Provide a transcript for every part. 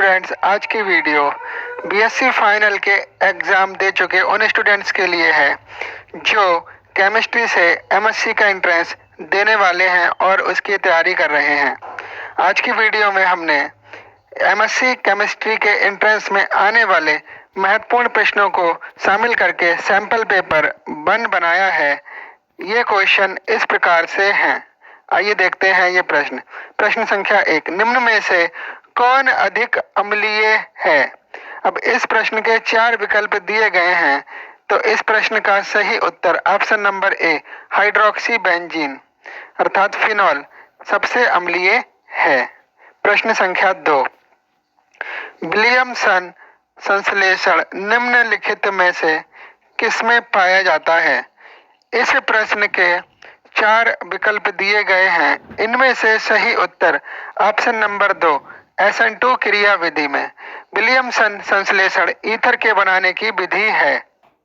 Students, आज की video BSc final के एग्ज़ाम दे चुके उन स्टूडेंट्स के लिए है जो केमिस्ट्री से एमएससी का एंट्रेंस देने वाले हैं और उसकी तैयारी कर रहे हैं। आज की वीडियो में हमने एमएससी केमिस्ट्री के एंट्रेंस में आने वाले महत्वपूर्ण प्रश्नों को शामिल करके सैंपल पेपर 1 बनाया है। ये क्वेश्चन इस प्रकार से हैं। आइए देखते हैं ये प्रश्न। प्रश्न संख्या 1, निम्न में से कौन अधिक अम्लीय है? अब इस प्रश्न के 4 विकल्प दिए गए हैं, तो इस प्रश्न का सही उत्तर option number A hydroxy benzene अर्थात फिनॉल सबसे अम्लीय है। प्रश्न संख्या 2, विलियमसन संश्लेषण निम्नलिखित में से किसमें पाया जाता है? इस प्रश्न के 4 विकल्प दिए गए हैं, इनमें से सही उत्तर ऑप्शन नंबर 2 SN2 क्रिया विधि में। विलियमसन संश्लेषण ईथर के बनाने की विधि है।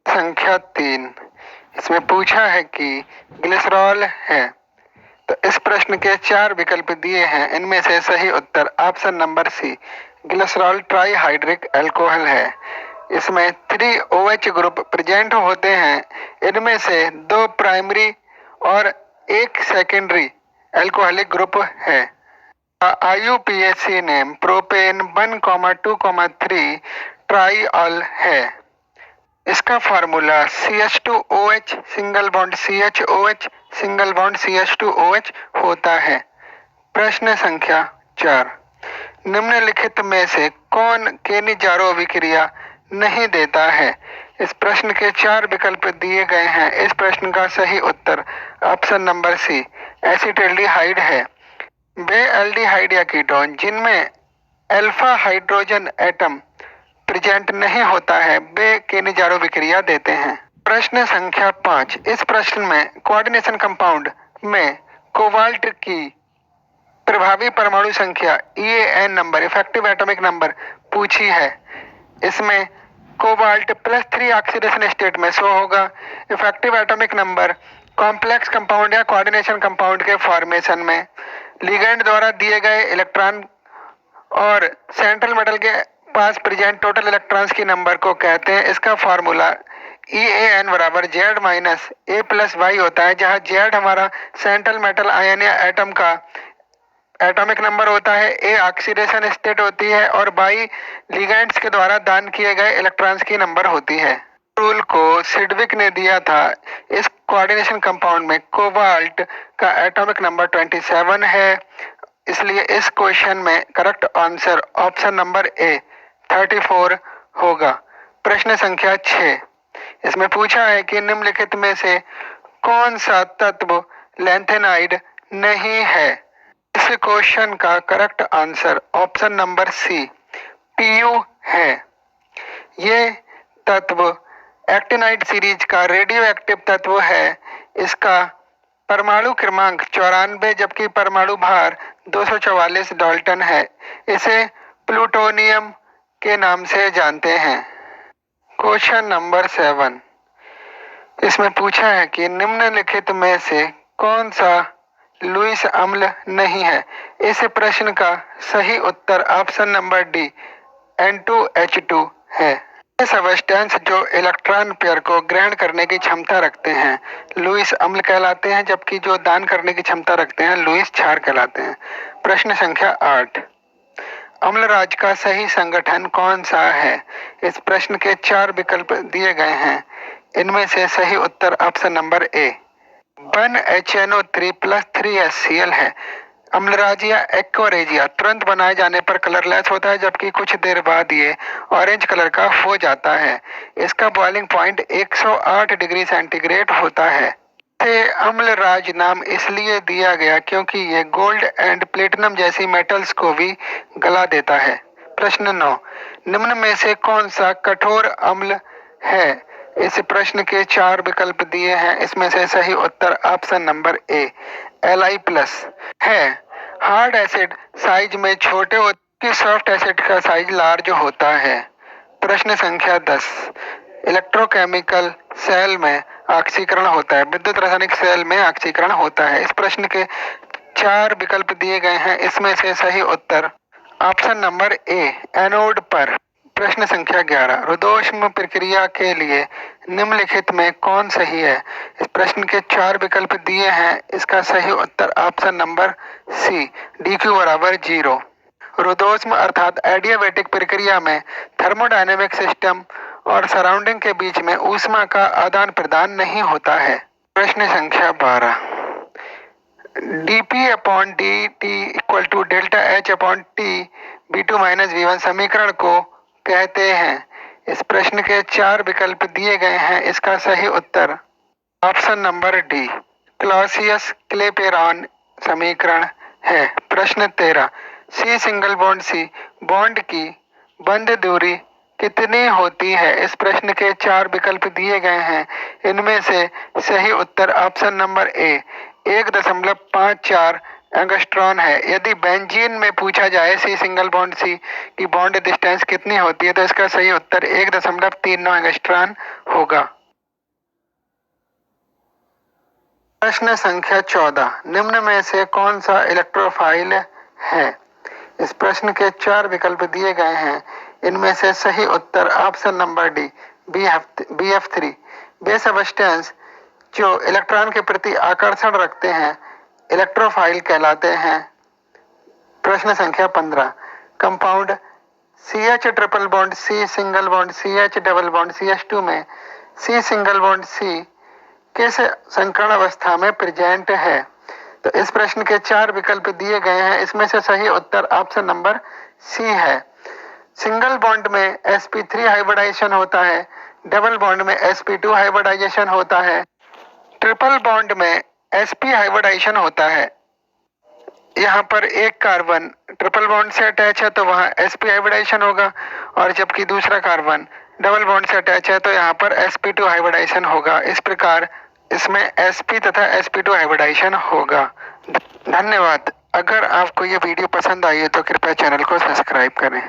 संख्या 3, इसमें पूछा है कि ग्लिसरॉल है, तो इस प्रश्न के 4 विकल्प दिए हैं, इनमें से सही उत्तर option number C glycerol trihydric alcohol है। इसमें 3 OH ग्रुप प्रेजेंट होते हैं, इनमें से 2 प्राइमरी और 1 सेकेंडरी अल्कोहलिक ग्रुप है। IUPAC नेम प्रोपेन 1,2,3 ट्राईऑल है। इसका formula CH2OH single bond CHOH single bond CH2OH होता है। प्रश्न संख्या 4, निम्नलिखित में से कौन केनिजारो अभिक्रिया नहीं देता है? इस प्रश्न के 4 विकल्प दिए गए हैं, इस प्रश्न का सही उत्तर ऑप्शन नंबर सी एसिटाल्डिहाइड है। वे एल्डिहाइड या कीटोन जिनमें अल्फा हाइड्रोजन एटम प्रेजेंट नहीं होता है, वे केनिजारो अभिक्रिया देते हैं। प्रश्न संख्या 5, इस प्रश्न में कोऑर्डिनेशन कंपाउंड में कोबाल्ट की प्रभावी परमाणु संख्या EAN number effective atomic number पूछी है। इसमें कोबाल्ट +3 ऑक्सीडेशन स्टेट में शो होगा। Effective atomic number complex compound या कोऑर्डिनेशन कंपाउंड के फॉर्मेशन में लिगेंड द्वारा दिए गए इलेक्ट्रॉन और सेंट्रल मेटल के पास प्रेजेंट टोटल इलेक्ट्रॉन्स की नंबर को कहते हैं। इसका फार्मूला EAN बराबर Z-A+Y होता है, जहाँ Z हमारा सेंट्रल मेटल आयन या एटम का एटॉमिक नंबर होता है, A ऑक्सीडेशन स्टेट होती है और Y लिगेंड्स के द्वारा दान किए गए इलेक्ट्रॉन्स की नंबर होती है। रूल को सिडविक ने दिया था। इस कोऑर्डिनेशन कंपाउंड में कोबाल्ट का एटॉमिक नंबर 27 है, इसलिए इस क्वेश्चन में करेक्ट आंसर ऑप्शन नंबर ए 34 होगा। प्रश्न संख्या 6, इसमें पूछा है कि निम्नलिखित में से कौन सा तत्व लैंथेनाइड नहीं है? इस क्वेश्चन का correct answer option number C PU है। ये तत्व एक्टिनाइड सीरीज का रेडियो एक्टिव तत्व है। इसका परमाणु क्रमांक 94 जबकि परमाणु भार 244 डाल्टन है। इसे प्लूटोनियम के नाम से जानते हैं। क्वेश्चन नंबर 7, इसमें पूछा है कि निम्नलिखित में से कौन सा लुईस अम्ल नहीं है? इस प्रश्न का सही उत्तर ऑप्शन नंबर डी N2H2 है। ये सब्सटेंस जो इलेक्ट्रॉन पेयर को ग्रहण करने की क्षमता रखते हैं लुईस अम्ल कहलाते हैं, जबकि जो दान करने की क्षमता रखते हैं लुईस क्षार कहलाते हैं। प्रश्न संख्या 8, अम्लराज का सही संगठन कौन सा है? इस प्रश्न के 4 विकल्प दिए गए हैं, इनमें से सही उत्तर ऑप्शन नंबर ए 1HNO3 + 3HCl है। अम्लराज या एक्वारेजिया तुरंत बनाए जाने पर कलरलेस होता है, जबकि कुछ देर बाद ये ऑरेंज कलर का हो जाता है। इसका बॉइलिंग पॉइंट 108 डिग्री सेंटीग्रेड होता है। इसे अम्लराज नाम इसलिए दिया गया क्योंकि ये गोल्ड एंड प्लेटिनम जैसी मेटल्स को भी गला देता है। प्रश्न 9, निम्न में से कौन सा कठोर अम्ल है? इस प्रश्न के 4 विकल्प दिए हैं, इसमें से सही उत्तर ऑप्शन नंबर ए Li+ है। हार्ड एसिड साइज में छोटे होते हैं, सॉफ्ट एसिड का साइज लार्ज होता है। प्रश्न संख्या 10, इलेक्ट्रोकेमिकल सेल में ऑक्सीकरण होता है, विद्युत रासायनिक सेल में ऑक्सीकरण होता है। इस प्रश्न के 4 विकल्प दिए गए हैं, इसमें से सही उत्तर ऑप्शन नंबर ए एनोड पर। प्रश्न संख्या 11 रुद्धोष्म प्रक्रिया के लिए निम्नलिखित में कौन सही है? इस प्रश्न के 4 विकल्प दिए हैं। इसका सही उत्तर ऑप्शन नंबर सी dq बराबर 0। रुद्धोष्म अर्थात एडियाबैटिक प्रक्रिया में थर्मोडायनेमिक सिस्टम और सराउंडिंग के बीच में ऊष्मा का आदान प्रदान नहीं होता है। प्रश्न संख्या 12 dp upon dt equal to delta H upon T v2 minus v1 समीकरण को कहते हैं। इस प्रश्न के 4 विकल्प दिए गए हैं। इसका सही उत्तर option number D Clausius Clapeyron समीकरण है। प्रश्न 13 C single bond C bond की बंध दूरी कितनी होती है? इस प्रश्न के 4 विकल्प दिए गए हैं। इनमें से सही उत्तर ऑप्शन नंबर ए 1.54 एंगस्ट्रॉन है। यदि बेंजीन में पूछा जाए सी सिंगल बॉन्ड सी की बॉन्ड डिस्टेंस कितनी होती है तो इसका सही उत्तर 1.39 एंगस्ट्रॉन होगा। प्रश्न संख्या 14 निम्न में से कौन सा इलेक्ट्रोफाइल है? इस प्रश्न के 4 विकल्प दिए गए हैं। इनमें से सही उत्तर ऑप्शन नंबर डी BF3 वे सब्सटेंस जो इलेक्ट्रॉन के प्रति आकर्षण रखते हैं इलेक्ट्रोफाइल कहलाते हैं। प्रश्न संख्या 15 compound CH triple bond C single bond CH double bond CH2 में C सिंगल बॉन्ड C किस संकर्ण अवस्था में प्रेजेंट है? तो इस प्रश्न के 4 विकल्प दिए गए हैं। इसमें से सही उत्तर ऑप्शन नंबर सी है। सिंगल बॉन्ड में sp3 हाइब्रिडाइजेशन होता है, डबल बॉन्ड में sp2 हाइब्रिडाइजेशन होता है, ट्रिपल बॉन्ड में sp हाइब्रिडाइजेशन होता है। यहाँ पर एक कार्बन ट्रिपल बॉन्ड से अटैच है तो वहाँ sp हाइब्रिडाइजेशन होगा, और जबकि दूसरा कार्बन डबल बॉन्ड से अटैच है तो यहाँ पर sp2 हाइब्रिडाइजेशन होगा। इस प्रकार इसमें sp तथा sp2 हाइब्रिडाइजेशन होगा। धन्यवाद। अगर आपको ये वीडियो पसंद आई है तो कृपया चैनल को सब्सक्राइब करें।